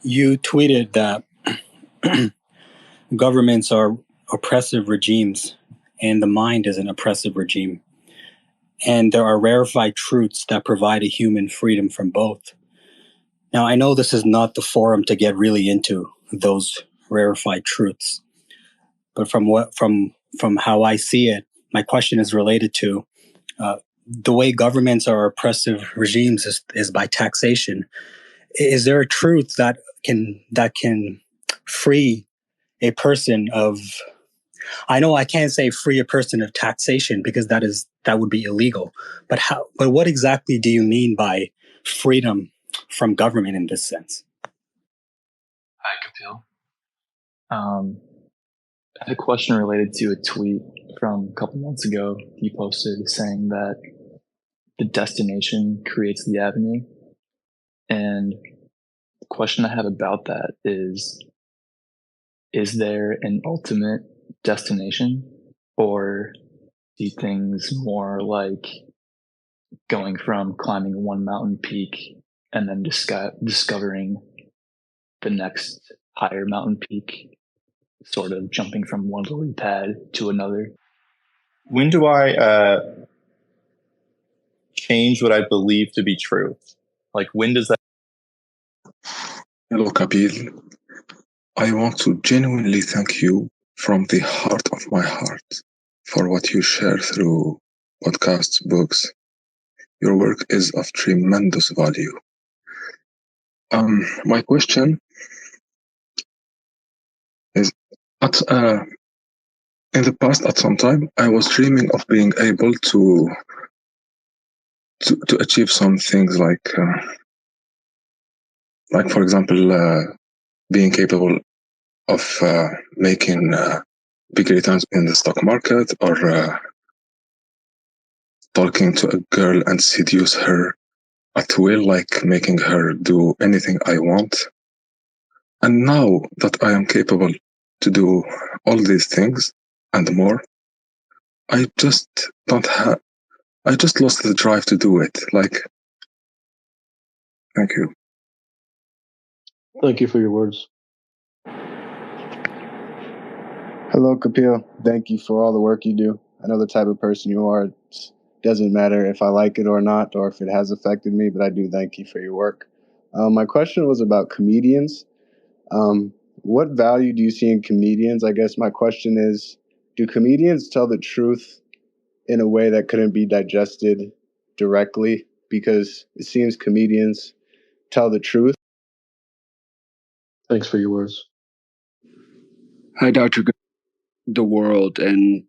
You tweeted that governments are oppressive regimes and the mind is an oppressive regime. And there are rarefied truths that provide a human freedom from both. Now, I know this is not the forum to get really into those rarefied truths, but from how I see it, my question is related to the way governments are oppressive regimes is by taxation. Is there a truth that can free a person of? I know I can't say free a person of taxation because that would be illegal. But how? But what exactly do you mean by freedom from government in this sense? Hi, Kapil. I had a question related to a tweet from a couple months ago. You posted saying that the destination creates the avenue. And the question I have about that is there an ultimate destination, or do things more like going from climbing one mountain peak and then discovering the next higher mountain peak, sort of jumping from one lily pad to another? When do I change what I believe to be true? Like, when does that? Hello, Kapil. I want to genuinely thank you from the heart of my heart for what you share through podcasts, books. Your work is of tremendous value. My question is, in the past, at some time, I was dreaming of being able to achieve some things like for example, being capable of making big returns in the stock market, or talking to a girl and seduce her at will, like making her do anything I want. And now that I am capable to do all these things and more, I just lost the drive to do it. Thank you. Thank you for your words. Hello, Kapil. Thank you for all the work you do. I know the type of person you are. It doesn't matter if I like it or not, or if it has affected me, but I do thank you for your work. My question was about comedians. What value do you see in comedians? I guess my question is, do comedians tell the truth in a way that couldn't be digested directly? Because it seems comedians tell the truth. Thanks for your words. Hi, Dr. The world and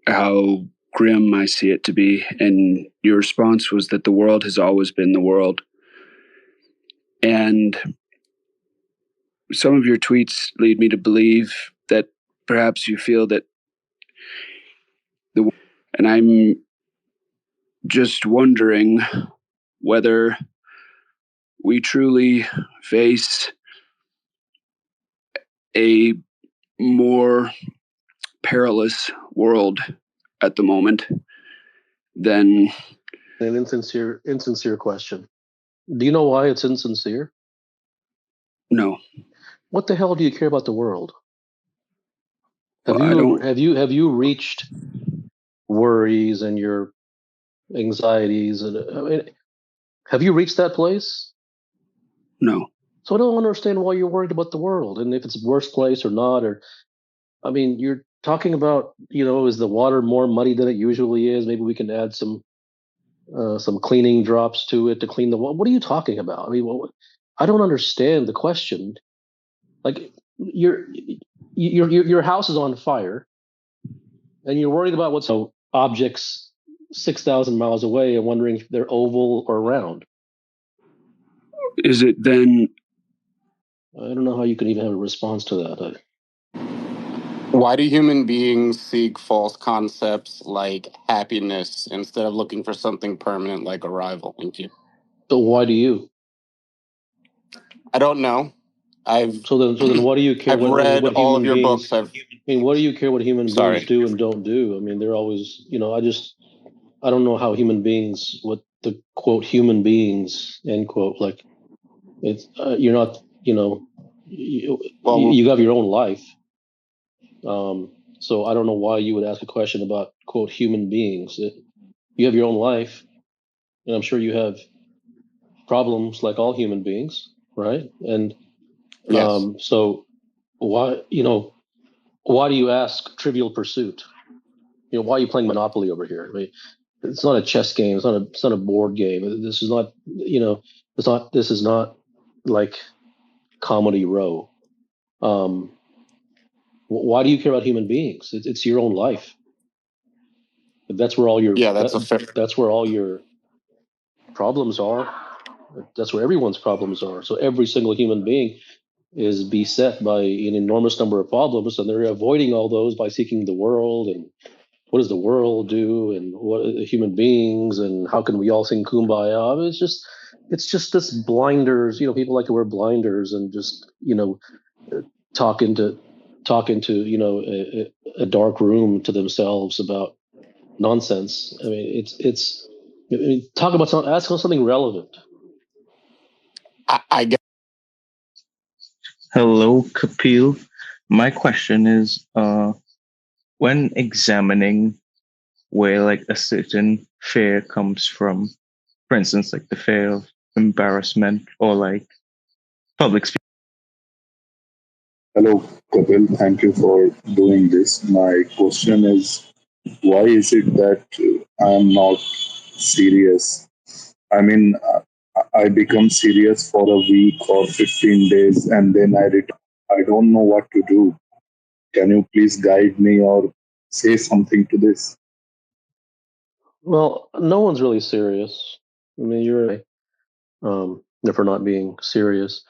how grim I see it to be. And your response was that the world has always been the world. And some of your tweets lead me to believe that perhaps you feel that and I'm just wondering whether we truly face a more perilous world at the moment than an insincere question. Do you know why it's insincere? No. What the hell do you care about the world? Have you reached worries and your anxieties and have you reached that place? No. So I don't understand why you're worried about the world and if it's a worse place or not. Or I mean, you're talking about, is the water more muddy than it usually is? Maybe we can add some cleaning drops to it to clean the water. What are you talking about? I mean, I don't understand the question. Like your house is on fire, and you're worried about what's objects 6,000 miles away and wondering if they're oval or round. Is it then? I don't know how you can even have a response to that. Why do human beings seek false concepts like happiness instead of looking for something permanent like arrival? Thank you. So why do you? I don't know. So then what do you care? I've read what all of your beings, books. What do you care what human beings do and don't do? I mean, they're always, I don't know how human beings, what the quote human beings end quote, like it's you're not, You have your own life. So I don't know why you would ask a question about, quote, human beings. You have your own life, and I'm sure you have problems like all human beings, right? And Yes. so why do you ask Trivial Pursuit? Why are you playing Monopoly over here? I mean, it's not a chess game. It's not a board game. This is not this is not like Comedy Row. Why do you care about human beings? It's your own life. That's where all your that's where all your problems are. That's where everyone's problems are. So every single human being is beset by an enormous number of problems, and they're avoiding all those by seeking the world and what does the world do and what are human beings and how can we all sing kumbaya. I mean, it's just this blinders. People like to wear blinders and just talk into a dark room to themselves about nonsense. I mean, talk about something. Ask them something relevant. I get. Hello, Kapil. My question is, when examining where like a certain fear comes from, for instance, like the fear of embarrassment or like public speaking. Hello, Kapil. Thank you for doing this. My question is, why is it that I am not serious? I mean, I become serious for a week or 15 days and then I return. I don't know what to do. Can you please guide me or say something to this? Well, no one's really serious. I mean, you're if we're not being serious.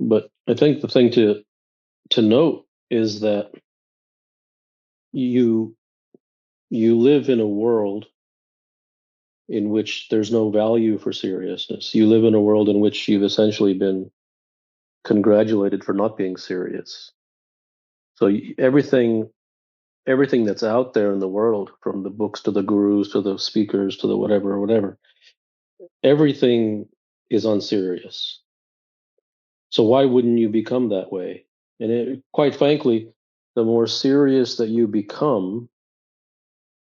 But I think the thing to note is that you you live in a world in which there's no value for seriousness. You live in a world in which you've essentially been congratulated for not being serious. So everything that's out there in the world, from the books to the gurus to the speakers to the whatever, everything is unserious. So why wouldn't you become that way? And quite frankly, the more serious that you become,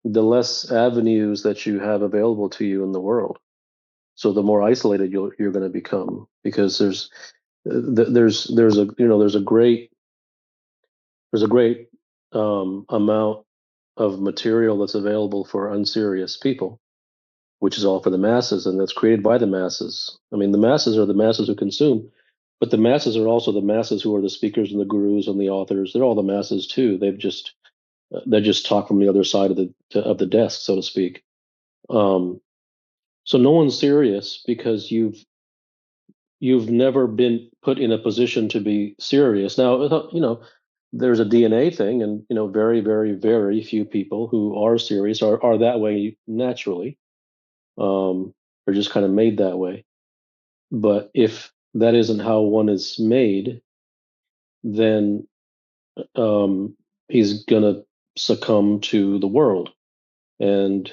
the less avenues that you have available to you in the world. So the more isolated you're going to become, because there's a great amount of material that's available for unserious people, which is all for the masses, and that's created by the masses. I mean, the masses are the masses who consume, but the masses are also the masses who are the speakers and the gurus and the authors. They're all the masses too. They just talk from the other side of the desk, so to speak. So no one's serious because you've never been put in a position to be serious. Now, there's a DNA thing, and very, very, very few people who are serious are that way naturally. They're just kind of made that way. But if that isn't how one is made, then he's gonna succumb to the world, and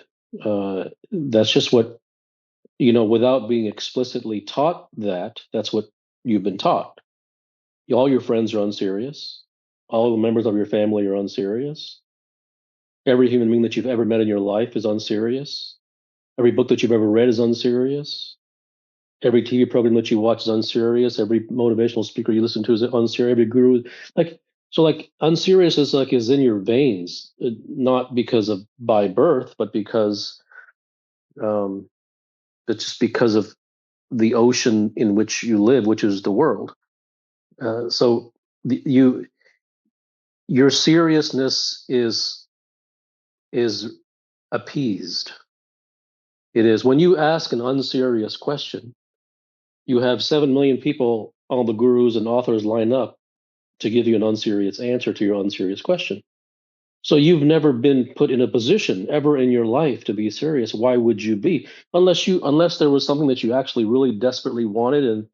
that's just what without being explicitly taught that's what you've been taught. All your friends are unserious. All the members of your family are unserious. Every human being that you've ever met in your life is unserious. Every book that you've ever read is unserious. Every TV program that you watch is unserious. Every motivational speaker you listen to is unserious. Every guru, unserious is in your veins, not because of by birth, but because um, it's just because of the ocean in which you live, which is the world. So your seriousness is appeased. It is when you ask an unserious question, you have 7 million people, all the gurus and authors line up to give you an unserious answer to your unserious question. So you've never been put in a position ever in your life to be serious. Why would you be? Unless there was something that you actually really desperately wanted, and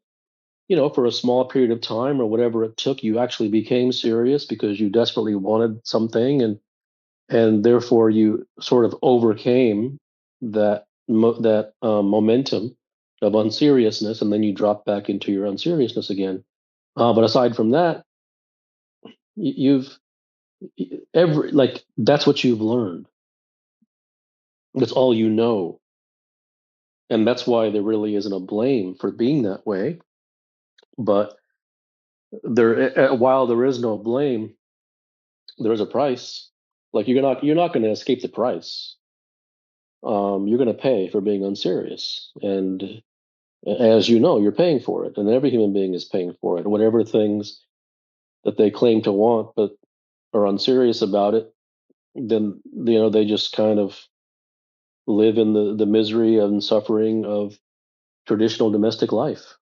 for a small period of time or whatever it took, you actually became serious because you desperately wanted something, and therefore you sort of overcame that momentum of unseriousness, and then you drop back into your unseriousness again. But aside from that, you've that's what you've learned. That's all you know, and that's why there really isn't a blame for being that way. But while there is no blame, there is a price. Like you're not going to escape the price. You're going to pay for being unserious, and as you know, you're paying for it, and every human being is paying for it. Whatever things that they claim to want but are unserious about it, then they just kind of live in the misery and suffering of traditional domestic life.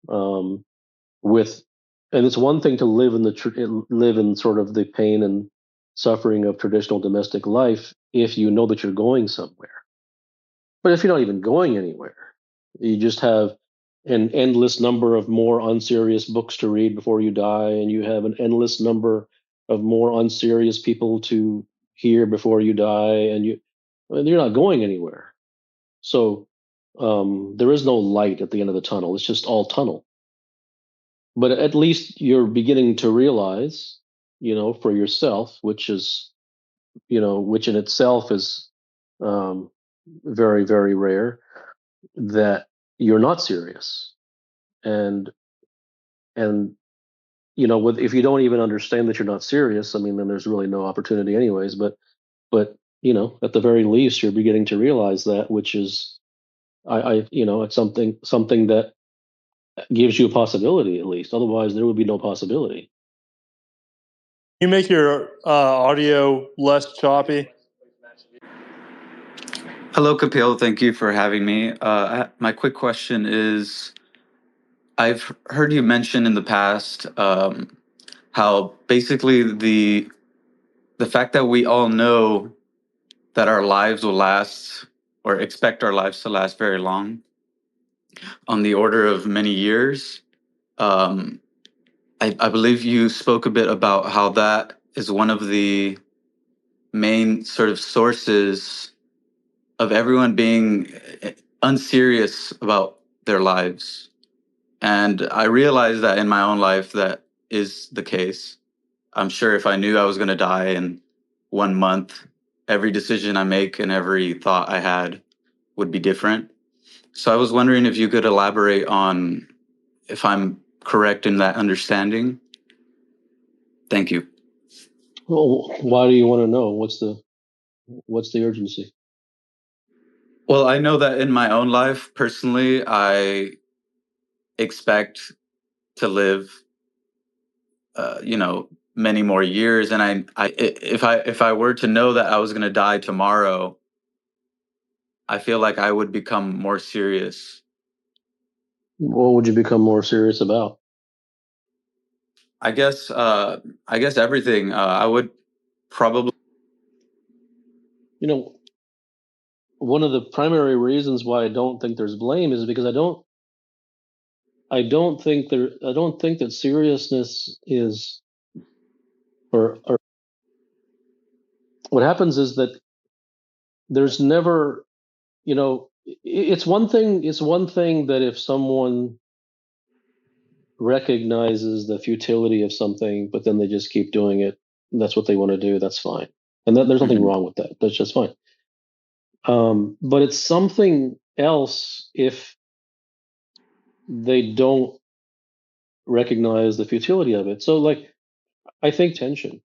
Um, with and it's one thing to live in sort of the pain and suffering of traditional domestic life if you know that you're going somewhere. But if you're not even going anywhere, you just have an endless number of more unserious books to read before you die, and you have an endless number of more unserious people to hear before you die, and you're not going anywhere. So there is no light at the end of the tunnel. It's just all tunnel. But at least you're beginning to realize, for yourself, which in itself is um, very, very rare, that you're not serious. And if you don't even understand that you're not serious, I mean, then there's really no opportunity anyways. But at the very least, you're beginning to realize that, which is, it's something that gives you a possibility at least. Otherwise, there would be no possibility. You make your audio less choppy. Hello, Kapil. Thank you for having me. My quick question is, I've heard you mention in the past how basically the fact that we all know that our lives will last or expect our lives to last very long, on the order of many years. Um, I believe you spoke a bit about how that is one of the main sort of sources of everyone being unserious about their lives. And I realized that in my own life, that is the case. I'm sure if I knew I was going to die in 1 month, every decision I make and every thought I had would be different. So I was wondering if you could elaborate on if I'm correct in that understanding. Thank you. Well, why do you want to know? What's the urgency? Well, I know that in my own life, personally, I expect to live, many more years. And if I were to know that I was going to die tomorrow, I feel like I would become more serious. What would you become more serious about? I guess everything. I would probably. One of the primary reasons why I don't think there's blame is because I don't think that seriousness is, or what happens is that there's never, it's one thing that if someone recognizes the futility of something, but then they just keep doing it, and that's what they want to do, that's fine. And there's nothing wrong with that. That's just fine. But it's something else if they don't recognize the futility of it. So, like, I think tension.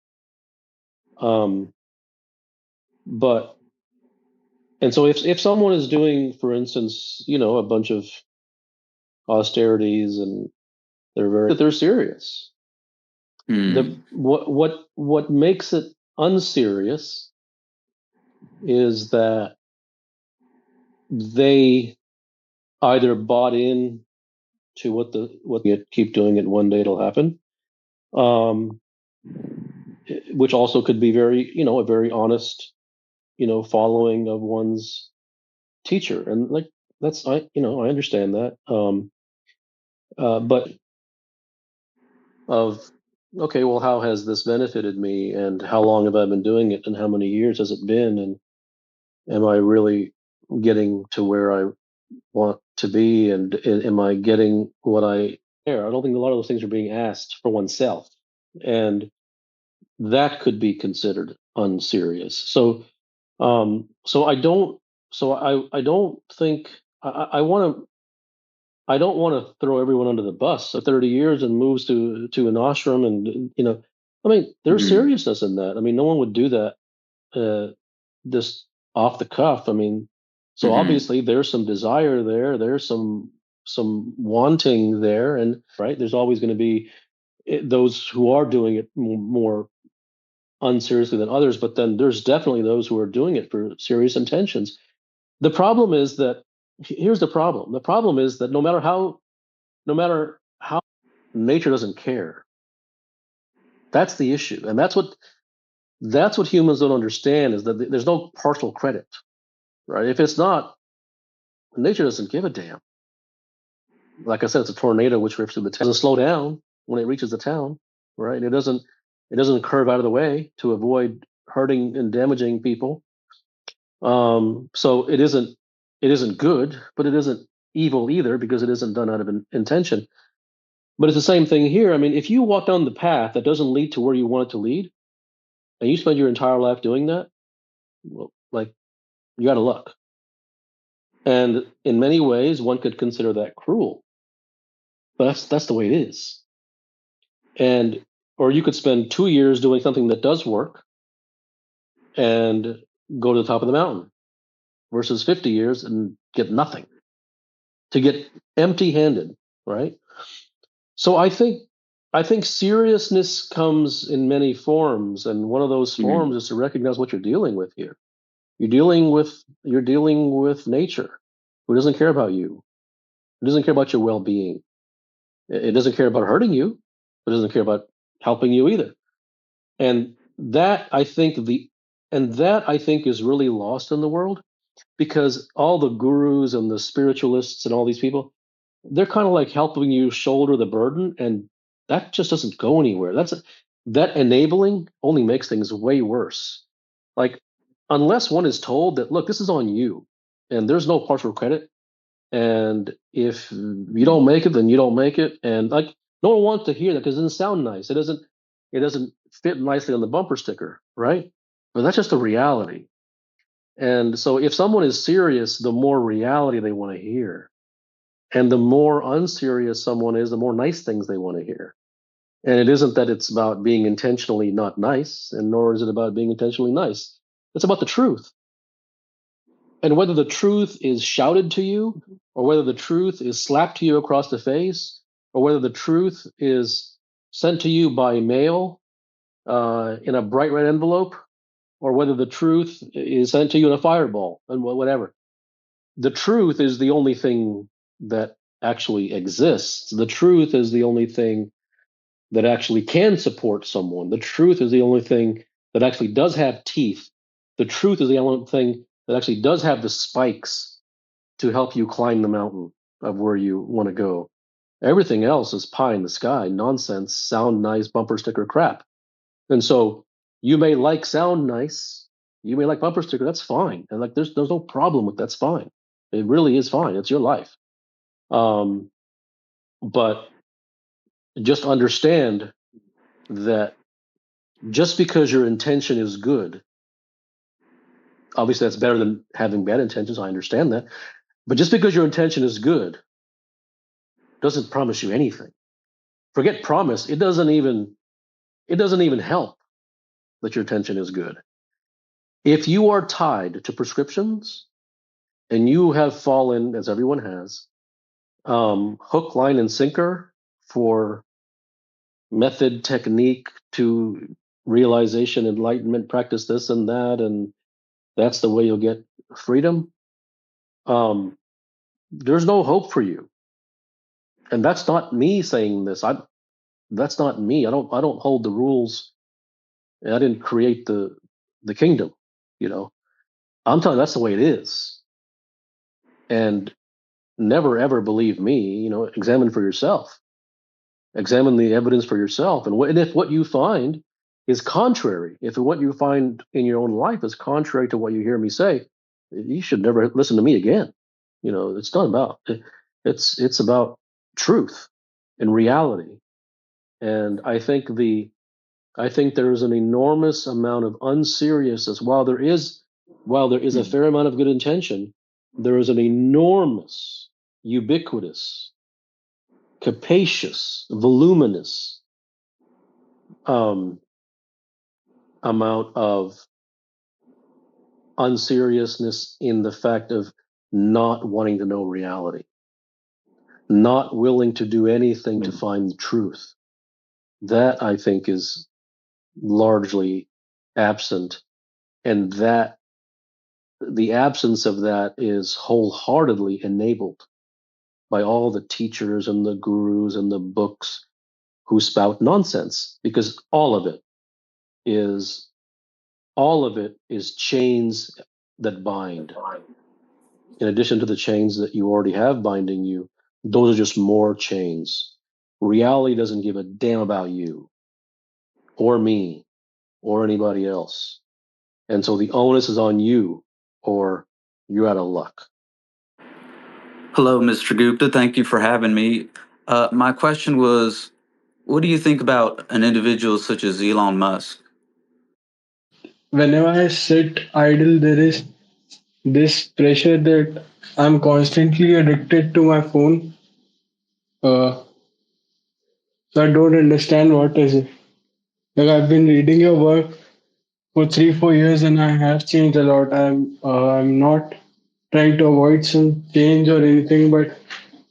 But and so if someone is doing, for instance, a bunch of austerities and they're serious. What makes it unserious is that they either bought in to what keep doing it, one day it'll happen, which also could be very, a very honest, following of one's teacher, and like that's I understand that, but of okay, well, how has this benefited me, and how long have I been doing it, and how many years has it been, and am I really getting to where I want to be, and am I getting what I there. I don't think a lot of those things are being asked for oneself, and that could be considered unserious. So I don't. So I don't think I want to. I don't want to throw everyone under the bus. So 30 years and moves to an ashram, and I mean, there's Mhm. seriousness in that. I mean, no one would do that just off the cuff. I mean, so Mhm. obviously there's some desire there. There's some wanting there, and right, there's always going to be those who are doing it more unseriously than others. But then there's definitely those who are doing it for serious intentions. The problem is that here's the problem. The problem is that no matter how nature doesn't care. That's the issue, and that's what humans don't understand is that there's no partial credit, right? If it's not, nature doesn't give a damn. Like I said, it's a tornado which rips through the town. It doesn't slow down when it reaches the town, right? It doesn't curve out of the way to avoid hurting and damaging people. So it isn't good, but it isn't evil either because it isn't done out of intention. But it's the same thing here. I mean, if you walk down the path that doesn't lead to where you want it to lead, and you spend your entire life doing that, well, like you out of luck. And in many ways, one could consider that cruel, but that's the way it is. And or you could spend 2 years doing something that does work and go to the top of the mountain versus 50 years and get nothing, to get empty-handed, right? So I think seriousness comes in many forms, and one of those Mhm. forms is to recognize what you're dealing with here. You're dealing with nature, who doesn't care about you. It doesn't care about your well-being. It doesn't care about hurting you. It doesn't care about helping you either. And that I think the and that I think is really lost in the world because all the gurus and the spiritualists and all these people, they're kind of like helping you shoulder the burden, and that just doesn't go anywhere. That enabling only makes things way worse. Like unless one is told that look, this is on you, and there's no partial credit, and if you don't make it, then you don't make it. And like no one wants to hear that because it doesn't sound nice. It doesn't fit nicely on the bumper sticker, right? But that's just a reality. And so if someone is serious, the more reality they want to hear. And the more unserious someone is, the more nice things they want to hear. And it isn't that it's about being intentionally not nice, and nor is it about being intentionally nice. It's about the truth. And whether the truth is shouted to you, or whether the truth is slapped to you across the face, or whether the truth is sent to you by mail in a bright red envelope, or whether the truth is sent to you in a fireball, and whatever. The truth is the only thing that actually exists. The truth is the only thing that actually can support someone. The truth is the only thing that actually does have teeth. The truth is the only thing that actually does have the spikes to help you climb the mountain of where you want to go. Everything else is pie in the sky, nonsense, sound nice, bumper sticker crap. And so you may like sound nice, you may like bumper sticker, that's fine. And like there's no problem with that's fine. It really is fine. It's your life. Um, but just understand that just because your intention is good, obviously that's better than having bad intentions. I understand that. But just because your intention is good doesn't promise you anything. Forget promise. It doesn't even help that your intention is good. If you are tied to prescriptions and you have fallen, as everyone has, hook, line, and sinker for method, technique to realization, enlightenment, practice this and that, and that's the way you'll get freedom. Um, there's no hope for you, and that's not me saying this. That's not me. I don't hold the rules. And I didn't create the kingdom. You know, I'm telling you that's the way it is, and never ever believe me. Examine for yourself. Examine the evidence for yourself, and if what you find is contrary, if what you find in your own life is contrary to what you hear me say, you should never listen to me again. It's not about it's about truth. in reality. And I think there is an enormous amount of unseriousness. While there is a fair amount of good intention, there is an enormous, ubiquitous, capacious, voluminous amount of unseriousness in the fact of not wanting to know reality, not willing to do anything to find the truth. That, I think, is largely absent, and that the absence of that is wholeheartedly enabled by all the teachers and the gurus and the books who spout nonsense, because all of it is chains that bind. In addition to the chains that you already have binding you, those are just more chains. Reality doesn't give a damn about you or me or anybody else. And so the onus is on you, or you're out of luck. Hello, Mr. Gupta. Thank you for having me. My question was, what do you think about an individual such as Elon Musk? Whenever I sit idle, there is this pressure that I'm constantly addicted to my phone. Uh, so I don't understand what is it. Like I've been reading your work for 3-4 years, and I have changed a lot. I'm not trying to avoid some change or anything, but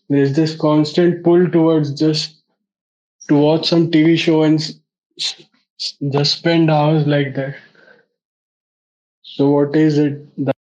there's this constant pull towards just to watch some TV show and just spend hours like that. So what is it that